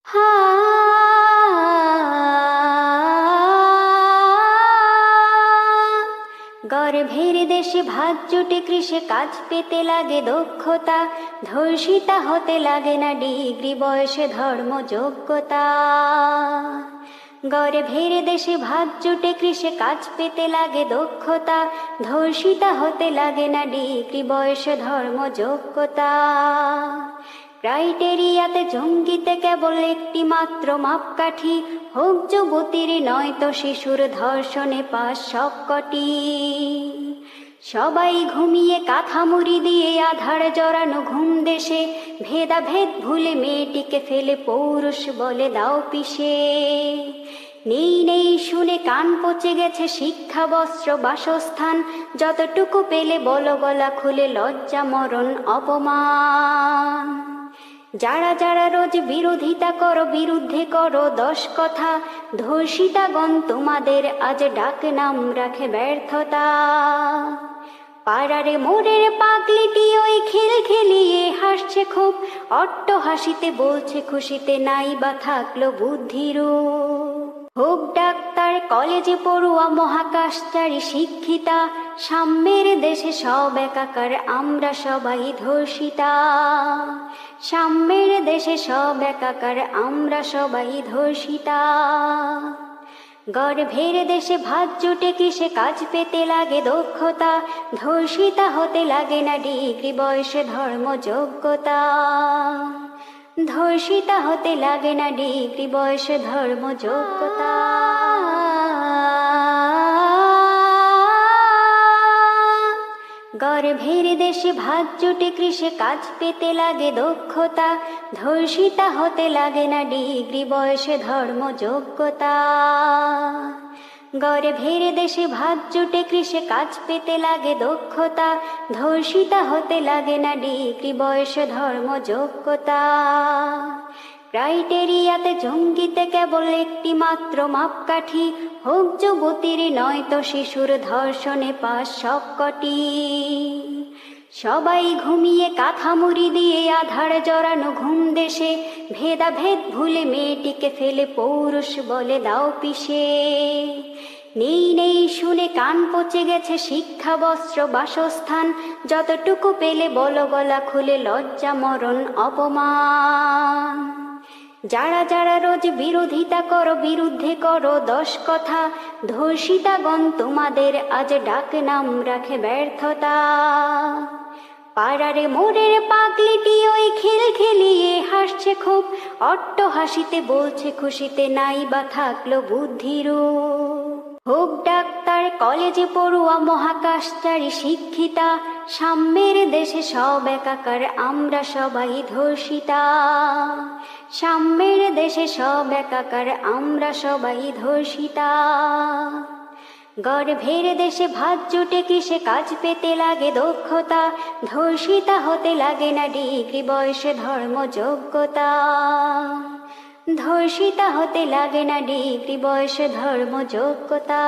হা গর্ভের দেশে ভাত জুটে কৃষে কাজ পেতে লাগে দক্ষতা, ধর্ষিতা হতে লাগে না ডিগ্রি বয়সে ধর্ম যোগ্যতা। গর্ভের দেশে ভাত জুটে কৃষে কাজ পেতে লাগে দক্ষতা, ধর্ষিতা হতে লাগে না ডিগ্রি বয়সে ধর্ম যোগ্যতা। ক্রাইটেরিয়াতে জঙ্গিতে কেবল একটি মাত্র মাপকাঠি, হোক যুবতীর নয়তো শিশুর ধর্ষণে পাস সবকটি। সবাই ঘুমিয়ে কাঁথা মুড়ি দিয়ে আধার জড়ানো ঘুম দেশে, ভেদাভেদ ভুলে মেয়েটিকে ফেলে পৌরুষ বলে দাও পিষে। নেই নেই শুনে কান পচে গেছে শিক্ষা বস্ত্র বাসস্থান, যতটুকু পেলে বলো গলা খুলে লজ্জা মরণ অপমান। যারা যারা রোজ বিরোধিতা করো বিরুদ্ধে করো 10 কথা, ধর্ষিতাগণ তোমাদের আজ ডাক নাম রাখে ব্যর্থতা। পাড়ারে মোড়ের পাগলিটি ওই খেল খেলিয়ে হাসছে খুব, অট্ট হাসিতে বলছে খুশিতে নাই বা থাকলো বুদ্ধিরূপ। হোক ডাক্তার কলেজে পড়ুয়া মহাকাশচারী শিক্ষিতা, সাম্যের দেশে সব একাকার আমরা সবাই ধর্ষিতা। সাম্যের দেশে সব একাকার আমরা সবাই ধর্ষিতা। গর্ভের দেশে ভাত জুটে কিসে কাজ পেতে লাগে দক্ষতা, ধর্ষিতা হতে লাগে না ডিগ্রি বয়সে ধর্ম যোগ্যতা। ধর্ষিতা হতে লাগে না ডিগ্রি বয়সে ধর্ম যোগ্যতা। গর্ভের দেশে ভাত জুটে কৃষে কাজ পেতে লাগে দক্ষতা, ধর্ষিতা হতে লাগে না ডিগ্রি বয়সে ধর্ম যোগ্যতা। গর্ভের দেশে ভাত জুটে কৃষে কাজ পেতে লাগে দক্ষতা, ধর্ষিতা হতে লাগে না ডিগ্রি বয়সে ধর্ম যোগ্যতা। ক্রাইটেরিয়াতে জঙ্গিতে কেবল একটি মাত্র মাপকাঠি, হোক যুবতীর নয়তো শিশুর ধর্ষণে পাস সবকটি। সবাই ঘুমিয়ে কাঁথা মুড়ি দিয়ে আধার জড়ানো ঘুম দেশে, ভেদাভেদ ভুলে মেয়েটিকে ফেলে পৌরুষ বলে দাও পিষে। নেই নেই শুনে কান পচে গেছে শিক্ষা বস্ত্র বাসস্থান, যতটুকু পেলে বলো গলা খুলে লজ্জা মরণ অপমান। যারা যারা রোজ বিরোধিতা করো বিরুদ্ধে করো 10 কথা, ধর্ষিতাগণ তোমাদের আজ ডাক নাম রাখে ব্যর্থতা। পাড়ারে মোড়ের পাগলিটি ওই খেল খেলিয়ে হাসছে খুব, অট্ট হাসিতে বলছে খুশিতে নাই বা থাকলো বুদ্ধিরূপ। হোক ডাক্তার কলেজে পড়ুয়া মহাকাশচারী শিক্ষিতা, সাম্যের দেশে সব একাকার আমরা সবাই ধর্ষিতা। সাম্যের দেশে সব একাকার আমরা সবাই ধর্ষিতা। গর্ভের দেশে ভাত জুটে কিসে কাজ পেতে লাগে দক্ষতা, ধর্ষিতা হতে লাগে না ডিগ্রি বয়সে ধর্ম যোগ্যতা। ধর্ষিতা হতে লাগে না ডিগ্রি বয়সে ধর্ম যোগ্যতা।